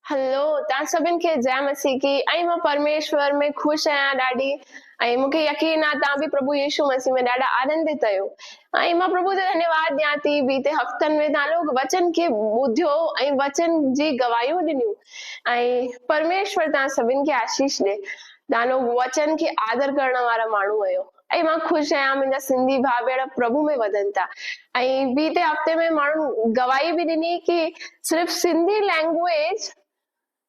हलो, तव्हां सभिनि खे जय मसीह की। ऐं मां परमेश्वर में ख़ुशि आहियां ॾाढी। ऐं मूंखे यकीन आहे तव्हां बि प्रभु यीशु मसीह में ॾाढा आनंदित आहियो। ऐं मां प्रभु जो धन्यवाद ॾियां थी बीते हफ़्तनि में तव्हां लोग वचन खे ॿुधियो ऐं वचन जी गवाहियूं ॾिनियूं। ऐं परमेश्वर तव्हां सभिनि खे आशीष ॾे। तव्हां लोग वचन खे आदर करण वारा माण्हू आहियो। ऐं मां ख़ुशि आहियां मुंहिंजा सिंधी भाउ भेण प्रभु में वधनि था। ऐं बीते हफ़्ते में माण्हू गवाही बि ॾिनी कि सिर्फ़ सिंधी लैंग्वेज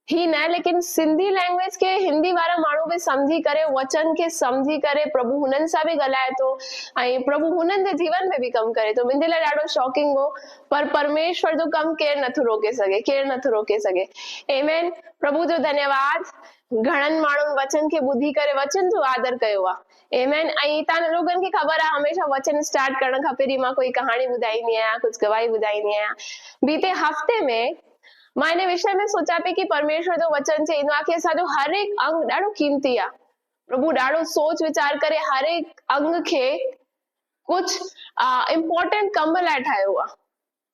ही न, लेकिन सिंधी लैंग्वेज के हिंदी वारा माण्हू बि समझी करे वचन खे समझी करे प्रभु हुननि सां बि ॻाल्हाए थो ऐं प्रभु हुननि जे जीवन में बि कमु करे थो। मुंहिंजे लाइ ॾाढो शॉकिंग हो, पर परमेश्वर जो कमु केरु नथो रोके सघे, केरु नथो रोके सघे। आमेन। प्रभु जो धन्यवाद। घणनि माण्हुनि वचन खे ॿुधी करे वचन जो आदर कयो आहे। आमेन। ऐं तव्हां लोगनि खे ख़बर आहे हमेशा वचन स्टार्ट करण खां पहिरीं मां कोई कहाणी ॿुधाईंदी आहियां, कुझु गवाही ॿुधाईंदी आहियां। बीते हफ़्ते में मां इन विषय में सोचा पई कि परमेश्वर जो वचन चईंदो आहे कि असांजो हर एक अंग ॾाढो कीमती आहे। प्रभु ॾाढो सोच वीचार करे हर एक अंग खे कुझु इम्पोर्टेंट कम लाइ ठाहियो आहे।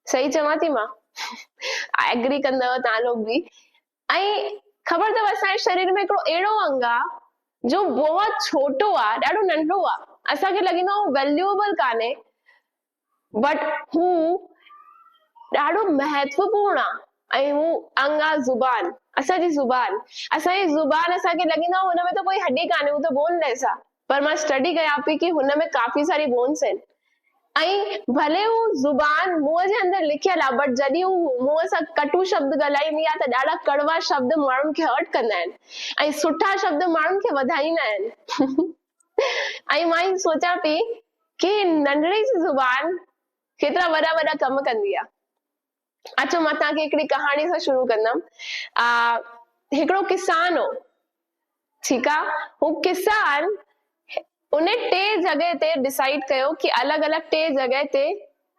सही चवां थी मां? एग्री कंदव तव्हां लोग बि। ऐं ख़बर अथव असांजे शरीर में हिकिड़ो अहिड़ो अंग आहे जो बहुत छोटो आहे, ॾाढो नंढो आहे। असांखे लॻंदो आहे वैल्यूएबल कान्हे, बट हू ॾाढो महत्वपूर्ण आहे। ऐं हू अंग आहे ज़ुबान। असांजी ज़ुबान असांखे लॻंदो आहे हुन में त कोई हॾी कान्हे, हू त बोनलेस आहे। पर मां स्टडी कयां पई कि हुन में काफ़ी सारी बोन्स आहिनि। ऐं भले हू ज़ुबान मुंहं जे अंदरि लिखियल आहे, बट जॾहिं हू मुंहं सां कटु शब्द ॻाल्हाईंदी आहे त ॾाढा कड़वा शब्द माण्हुनि खे हर्ट कंदा आहिनि ऐं सुठा शब्द माण्हुनि खे वधाईंदा आहिनि। ऐं मां ई सोचां पई कि नंढड़ी सी ज़ुबान केतिरा वॾा वॾा कम कंदी आहे। अचो मां तव्हांखे हिकिड़ी कहाणी सां शुरू कंदमि। हिकिड़ो किसान हो, ठीकु आहे। हू किसान उन टे जॻह ते डिसाइड कयो कि अलॻि अलॻि टे जॻह ते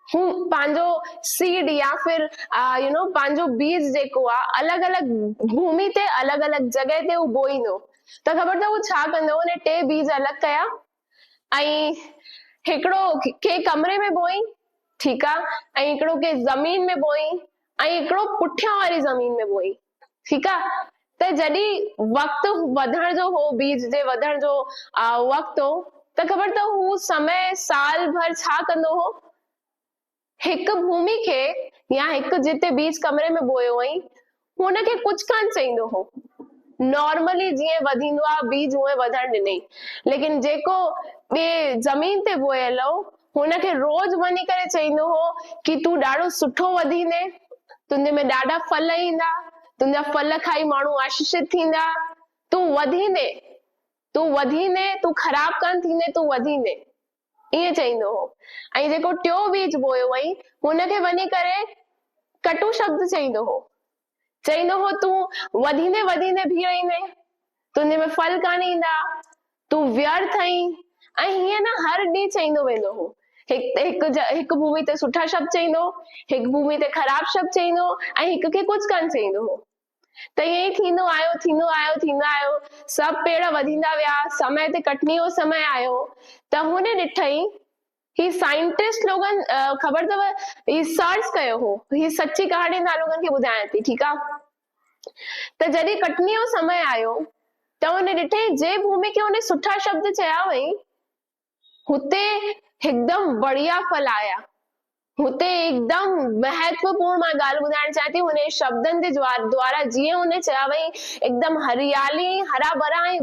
हू पंहिंजो सीड या फिर पंहिंजो बीज जेको आहे अलॻि अलॻि भूमि ते अलॻि अलॻि जॻह ते हू बोईंदो। त ख़बर अथव हू छा कंदो? उन टे बीज अलॻि कया ऐं हिकिड़ो के कमरे में बोई, ठीकु आहे, ऐं हिकिड़ो के ज़मीन में बोई ऐं हिकिड़ो पुठियां वारी ज़मीन में बोई, ठीकु आहे। त जॾहिं वक़्तु वधण जो हो, बीज जे वधण जो वक़्तु हो, त ख़बर अथव हू समय साल भर छा कंदो हो? हिकु भूमि खे या हिकु जिते बीज कमरे में बोयो हुई हुनखे कुझु कान चईंदो हो। नॉर्मली जीअं वधींदो आहे बीज उहे वधण ॾिनई, लेकिन जेको ॿिए ज़मीन ते बोयल हो हुनखे रोज वञी करे चईंदो हो कि तूं ॾाढो सुठो वधींदे, तुंहिंजे में ॾाढा फल ईंदा, तुंहिंजा फल खाई माण्हू आशीषित थींदा, तूं वधींदे, तूं ख़राब कान थींदे, तूं वधींदे, ईअं चईंदो हो। ऐं जेको टियों बीज बोयो हुई हुनखे वञी करे कटु शब्द चईंदो हो तूं वधींदे वधींदे बीह रहींदे, तुंहिंजे में फल कान ईंदा, तूं व्यर्थ आहीं। ऐं हीअं न हर ॾींहुं चईंदो वेंदो हो। हिकु भूमि ते सुठा शब्द चईंदो, हिकु भूमि ते ख़राब शब्द चईंदो ऐं हिक खे कुझु कान चईंदो हो। त ईअं ई थींदो आयो, सभु पेड़ वधींदा विया। समय ते कटनी जो समय आयो त हुन ॾिठई ही साइंटिस्ट लोगन ख़बर अथव ही सर्च कयो हो। ही सच्ची कहाणी तव्हां लोगन खे ॿुधायां थी, ठीकु आहे। त जॾहिं कटनी जो समय आयो त हुन ॾिठई जे भूमि खे हुन सुठा शब्द चया हुई हुते हिकदमि बढ़िया फल आया, हुते एकदमि महत्वपूर्ण मां ॻाल्हि ॿुधाइण चाहियां थी। हुन शब्दनि जे द्वारा जीअं हुन चया वई एकदमि हरियाली, हरा भरा ऐं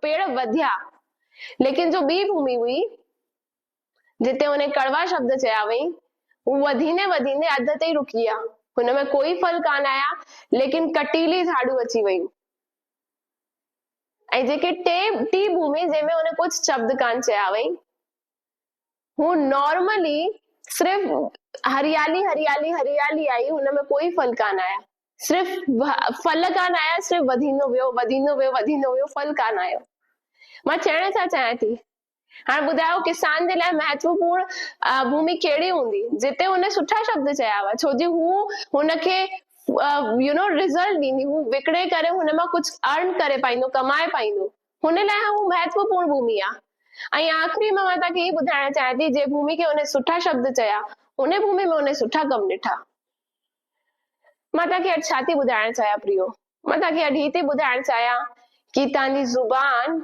पेड़ वधिया। लेकिन जो ॿी भूमि हुई जिते हुन कड़वा शब्द चया वई हू वधींदे वधींदे अध ते ई रुकी विया। हुनमें कोई फल कान आया, लेकिन कटीली झाड़ू अची वयूं। ऐं जेके टी भूमि जंहिंमें हुन कुझु शब्द कान चया वई हू नॉर्मली सिर्फ़ हरियाली हरियाली हरियाली आई, हुनमें कोई फल कान आया, सिर्फ़ फल कान आया, सिर्फ़ वधींदो वियो, फल कान आयो। मां चवण छा चाहियां थी, हाणे ॿुधायो किसान जे लाइ महत्वपूर्ण भूमि कहिड़ी हूंदी जिते हुन सुठा शब्द चया हुआ, छो जी हू हुनखे रिज़ल्ट ॾींदी, हू विकिणे करे हुन मां कुझु अर्न करे पाईंदो, कमाए पाईंदो, हुन लाइ हू महत्वपूर्ण भूमि आहे। ऐं आख़िरी में मां तव्हांखे ई ॿुधाइण चाहियां थी जे भूमि खे हुन सुठा शब्द चया हुन भूमि में हुन सुठा कम ॾिठा। मां तव्हांखे अॼु छा थी ॿुधाइण चाहियां प्रियो, मां तव्हांखे अॼु ही थी ॿुधाइण चाहियां कि तव्हांजी ज़ुबान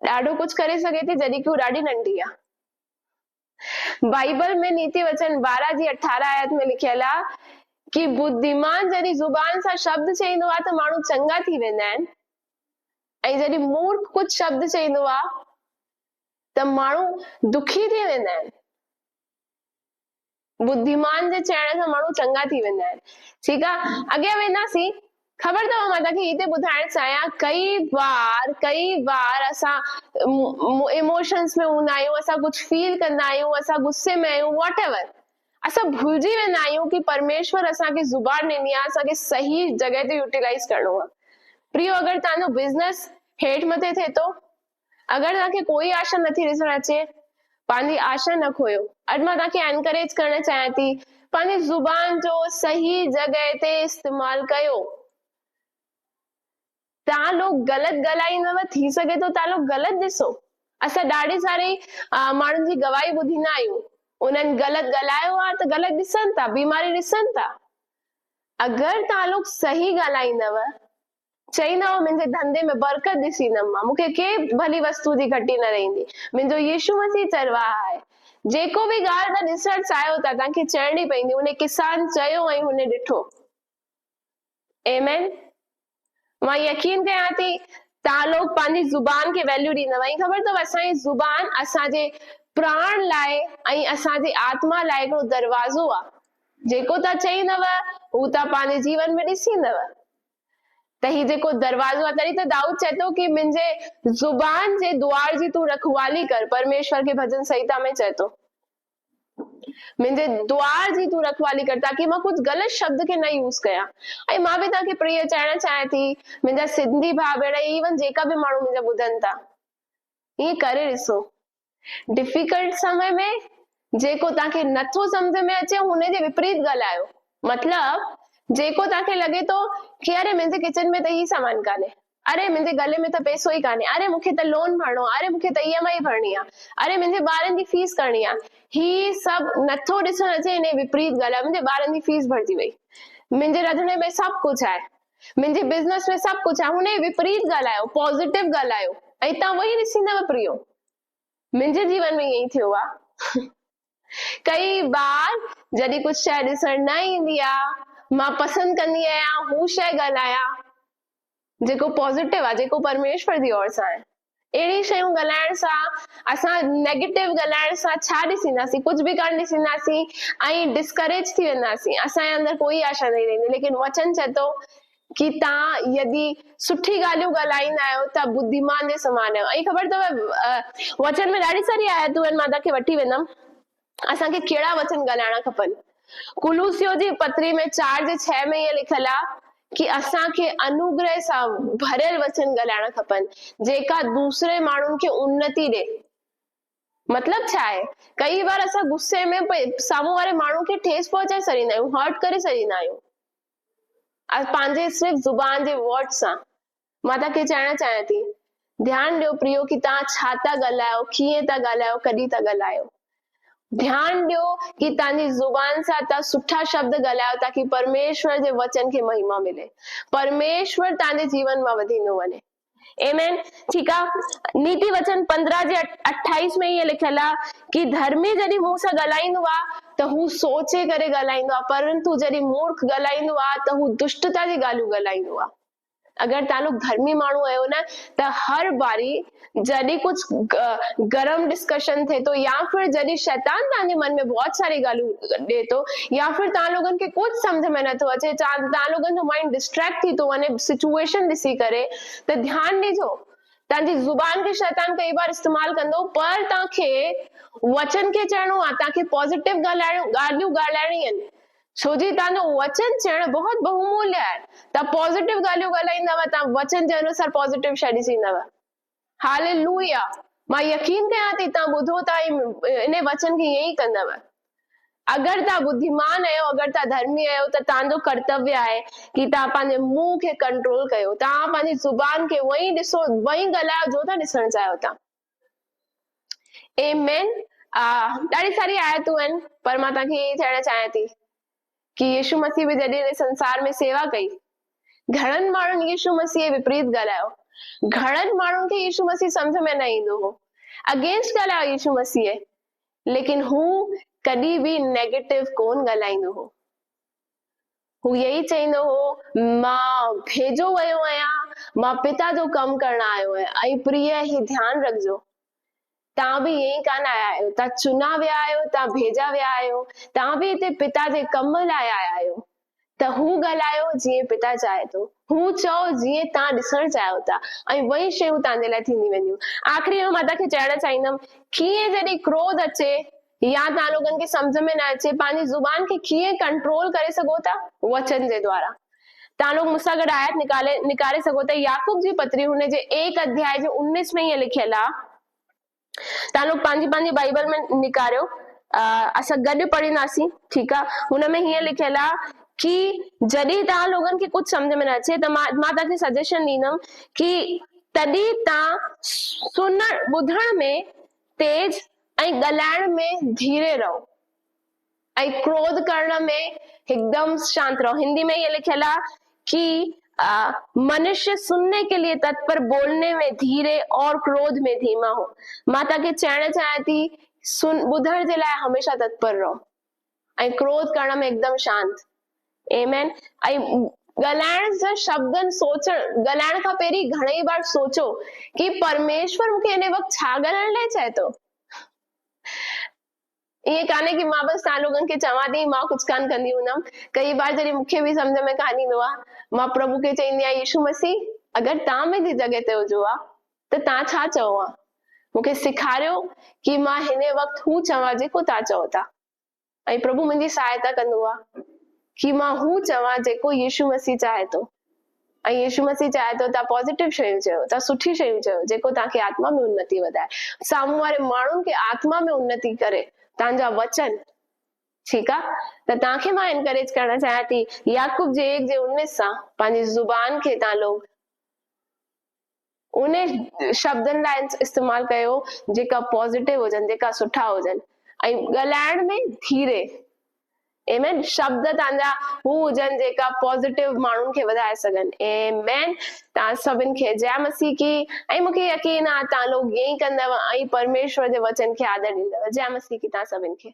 ॾाढो कुछ करे सघे थी जॾहिं कि हू ॾाढी नंढी आहे। बाइबल में नीति वचन 12 जी 18 आयत में लिखियल आहे कि बुद्धिमान जॾहिं ज़ुबान सां शब्द चईंदो आहे त माण्हू चंगा थी वेंदा आहिनि, ऐं जॾहिं मूर्ख कुछ शब्द चईंदो आहे त माण्हू दुखी थी वेंदा आहिनि। बुद्धिमान जे चइण सां माण्हू चंगा थी वेंदा आहिनि। ठीकु आहे, अॻियां वेंदासीं। ख़बर अथव मां तव्हांखे हिते ॿुधाइण चाहियां, कई बार असां इमोशंस में हूंदा आहियूं, असां कुछ फील कंदा आहियूं, असां गुस्से में आहियूं, वॉट एवर, असां भुलिजी वेंदा आहियूं कि परमेश्वर असांखे ज़ुबान ॾिनी आहे, असांखे सही जॻह ते यूटिलाइज़ करणो आहे। प्रियो, अगरि तव्हांजो बिज़नेस हेठि मथे थिए थो, अगरि तव्हांखे कोई आशा नथी ॾिसण अचे, पंहिंजी आशा न खोयो। अॼु मां तव्हांखे एनकरेज करणु चाहियां थी, पंहिंजी ज़ुबान जो सही जॻह ते इस्तेमालु कयो। तव्हां लोग ग़लति ॻाल्हाईंदव, थी सघे थो तव्हां लोग ग़लति ॾिसो। असां ॾाढे सारे माण्हुनि जी गवाही ॿुधींदा आहियूं, उन्हनि ग़लति ॻाल्हायो आहे त ग़लति ॾिसनि था, बीमारी ॾिसनि था। अगरि तव्हां लोग सही ॻाल्हाईंदव, चईंदव मुंहिंजे धंधे में बरकत ॾिसींदमि मां, मूंखे के भली वस्तु जी घटी न रहंदी, मुंहिंजो यीशु मसीह चरवाहा आहे। जेको बि ॻाल्हि तव्हां ॾिसणु चाहियो था, तव्हांखे चइणी पवंदी। उन किसान चयो ऐं हुन ॾिठो। आमेन। मां यकीन कयां थी तव्हां लोग पंहिंजी ज़ुबान खे वैल्यू ॾींदव। ऐं ख़बर अथव असांजी ज़ुबान असांजे प्राण लाइ ऐं असांजी आत्मा लाइ हिकिड़ो दरवाज़ो आहे। जेको तव्हां चईंदव हू तव्हां पंहिंजे जीवन में ॾिसींदव। त ही जेको दरवाज़ो आहे, तॾहिं त दाऊद चए थो कि मुंहिंजे ज़ुबान जे द्वार जी तूं रखवाली कर। परमेश्वर के भजन संहिता में चए थो मुंहिंजे द्वार जी तूं रखवाली कर, ताकि मां कुछ ग़लत शब्द खे न यूज़ कयां। ऐं मां बि तव्हांखे प्रिय चवणु चाहियां थी, मुंहिंजा सिंधी भाउ भेण, इवन जेका बि माण्हू मुंहिंजा ॿुधनि था, ईअं करे ॾिसो। डिफिकल्ट समय में जेको तव्हांखे नथो सम्झ में अचे हुनजे विपरीत ॻाल्हायो। मतलब जेको तव्हांखे लॻे थो कि अरे मुंहिंजे किचन में त ही सामान कान्हे, अरे मुंहिंजे गले में त पैसो ई कान्हे, अरे मूंखे त लोन भरणो आहे, अरे मूंखे त EMI भरणी आहे, अरे मुंहिंजे ॿारनि जी फीस करणी आहे, ही सभु नथो ॾिसण अचे, हिन विपरीत ॻाल्हायो। मुंहिंजे ॿारनि जी फीस भरजी वई, मुंहिंजे रंधिणे में सभु कुझु आहे, मुंहिंजे बिज़नेस में सभु कुझु आहे, हुन विपरीत ॻाल्हायो, पॉज़िटिव ॻाल्हायो, ऐं तव्हां वही ॾिसींदव। प्रियो, मुंहिंजे जीवन में ईअं ई थियो आहे। कई बार जॾहिं कुछ शइ ॾिसण न ईंदी आहे, मां पसंदि कंदी आहियां हू शइ ॻाल्हायां जेको पॉज़िटिव आहे, जेको परमेश्वर जी ओर सां आहे। अहिड़ी शयूं ॻाल्हाइण सां, असां नेगेटिव ॻाल्हाइण सां छा ॾिसींदासीं? कुछ बि कान ॾिसींदासीं ऐं डिस्करेज थी वेंदासीं। असांजे अंदरि कोई आशा न रहंदी। लेकिन वचन चए थो कि तव्हां यदि सुठी ॻाल्हियूं ॻाल्हाईंदा आहियो त बुद्धिमान जे समान आहियो। ऐं ख़बर अथव वचन में ॾाढी सारी आयतूं आहिनि, मां तव्हांखे वठी वेंदमि। असांखे कहिड़ा वचन ॻाल्हाइणा खपनि? कुलूसियो जी पत्री में 4:6 में ईअं लिखियल आहे कि असांखे अनुग्रह सां भरियल वचन ॻाल्हाइणा खपनि, जेका दूसरे माण्हुनि खे उन्नति ॾे। मतलब छा आहे? कई बार असां गुस्से में साम्हूं वारे माण्हू खे ठेस पहुचाए छॾींदा आहियूं, हर्ट करे छॾींदा आहियूं पंहिंजे सिर्फ़ ज़ुबान जे वर्ड सां। मां तव्हांखे चवणु चाहियां थी, ध्यानु ॾियो प्रियो कि तव्हां छा था ॻाल्हायो, कीअं था ॻाल्हायो, कॾहिं था ॻाल्हायो। ध्यानु ॾियो कि तव्हांजी ज़ुबान सां तव्हां सुठा शब्द ॻाल्हायो, ताकि परमेश्वर जे वचन खे महिमा मिले, परमेश्वर तव्हांजे जीवन मां वधींदो वञे। आमेन। ठीक आहे। नीति वचन 15:28 में ईअं लिखियल आहे कि धर्मी जॾहिं मूं सां ॻाल्हाईंदो आहे त हू सोचे करे ॻाल्हाईंदो आहे, परंतु जॾहिं मूर्ख ॻाल्हाईंदो आहे त हू दुष्टता जी ॻाल्हियूं ॻाल्हाईंदो आहे। अगर तव्हां लोग धर्मी माण्हू आहियो न, त हर बारी जॾहिं कुछ गरम डिस्कशन थिए तो, या फिर जॾहिं शैतान तव्हांजे मन में बहुत सारी ॻाल्हियूं ॾे तो, या फिर तव्हां लोगन खे कुछ सम्झ में नथो अचे, तव्हां लोगन जो माइंड डिस्ट्रैक्ट थी तो वञे सिचुएशन ॾिसी करे, त ध्यानु ॾिजो। तव्हांजी ज़ुबान खे शैतान कई बार इस्तेमाल कंदो, पर तव्हांखे वचन खे चइणो आहे, तव्हांखे पॉजिटिव ॻाल्हियूं ॻाल्हाइणी आहिनि। छो जी तव्हांजो वचन चइण बहुत बहुमूल्य आहे। तव्हां पॉजिटिव ॻाल्हियूं ॻाल्हाईंदव, तव्हां वचन जे अनुसार पॉजिटिव शइ ॾिसींदव। हालेलुया। मां यकीन कयां थी तव्हां ॿुधो था इन वचन खे ईअं ई कंदव। अगर तव्हां बुद्धिमान आहियो, अगर तव्हां धर्मी आहियो, त तव्हांजो कर्तव्य आहे कि तव्हां पंहिंजे मुंहं खे कंट्रोल कयो, तव्हां पंहिंजी ज़ुबान खे वही ॾिसो, वही ॻाल्हायो जो था ॾिसण चाहियो था। आमेन। ॾाढी सारी आयतूं आहिनि, पर मां तव्हांखे ईअं चवणु चाहियां थी कि यीशु मसीह बि जॾहिं हिन संसार में सेवा कई, घणनि माण्हुनि यीशु मसीह विपरीत ॻाल्हायो, घणनि माण्हुनि खे यीशु मसीह सम्झ में न ईंदो हो, अगेंस्ट ॻाल्हायो यीशु मसीह, लेकिन हू कॾहिं बि नेगेटिव कोन ॻाल्हाईंदो हो। हू यही चईंदो हो मां भेजो वियो आहियां, मां पिता जो कमु करण आयो आहियां। ऐं प्रिय ही ध्यानु रखजो, तव्हां बि ईअं ई कान आया आहियो, तव्हां चुना विया आहियो, तव्हां भेजा विया आहियो, तव्हां बि हिते पिता जे कम लाइ आया आहियो। त हू ॻाल्हायो जीअं पिता चाहे थो, हू चओ जीअं तव्हां ॾिसण चाहियो था, ऐं वही शयूं तव्हांजे लाइ थींदी वेंदियूं। आख़िरी में मां तव्हांखे चवणु चाहींदमि, कीअं जॾहिं क्रोध अचे या तव्हां लोगनि खे सम्झ में न अचे, पंहिंजी ज़ुबान खे कीअं कंट्रोल करे सघो था, वचन जे द्वारा। तव्हां लोग मूंसां गॾु आयत निकारे सघो था, याकूब जी पत्री हुन जे 1 अध्याय जे 19 में ईअं लिखियल आहे। तव्हां लोग पंहिंजी बाइबल में निकारियो, असां गॾु पढ़ींदासीं, ठीकु आहे। हुन में हीअं लिखियल आहे कि जॾहिं तव्हां लोगनि खे कुझु सम्झ में न अचे त मां तव्हांखे सजेशन ॾींदमि कि तॾहिं तव्हां ॿुधण में तेज ऐं ॻाल्हाइण में धीरे रहो, ऐं क्रोध करण में हिकदम शांत रहो। हिंदी में ये लिखियल है कि मनुष्य सुनने के लिए तत्पर, बोलने में धीरे और क्रोध में धीमा हो। मां तव्हांखे चवणु चाहियां थी, ॿुधण जे लाइ हमेशा तत्पर रहो ऐं क्रोध करण में एकदम शांत। आमेन। ऐं ॻाल्हाइण जा शब्दनि ॻाल्हाइण खां पहिरीं घणेई बार सोचो कि परमेश्वर मूंखे हिन वक़्तु छा ॻाल्हाइण लाइ चए थो। ईअं कान्हे कि मां बसि तव्हां लोगनि खे चवां थी, मां कुझु कान कंदी हूंदमि। कई बार जॾहिं मूंखे बि सम्झ में कान ईंदो आहे, मां प्रभु खे चईंदी आहियां, यीशु मसीह अगरि तव्हां मुंहिंजी जॻह ते हुजो आ त तव्हां छा चओ आहे, मूंखे सेखारियो कि मां हिन वक़्तु हू चवां जेको तव्हां चओ था। ऐं प्रभु मुंहिंजी सहायता कंदो आहे कि मां हू चवां जेको यीशु मसीह चाहे थो। ऐं यीशु मसीह चाहे थो तव्हां पॉजिटिव शयूं चयो, तव्हां सुठी शयूं चयो, जेको तव्हांखे आत्मा में उन्नति वधाए, साम्हूं वारे माण्हुनि खे आत्मा में उन्नति करे, तव्हांजा वचन, ठीकु आहे। त तव्हांखे मां एनकरेज करणु चाहियां थी, याकूब जे 1 जे 19 सां पंहिंजी ज़ुबान खे तव्हां लोग उन शब्दनि लाइ इस्तेमालु कयो जेका पॉजिटिव हुजनि, जेका सुठा हुजनि, ऐं ॻाल्हाइण में धीरे। आमेन। शब्द तव्हांजा हू हुजनि जेका पॉजिटिव माण्हुनि खे वधाए सघनि। आमेन। तव्हां सभिनि खे जय मसीह की। ऐं मूंखे यकीन आहे तव्हां लोग ईअं ई कंदव ऐं परमेश्वर जे वचन खे आदर ॾींदव। जय मसीह की तव्हां सभिनि खे।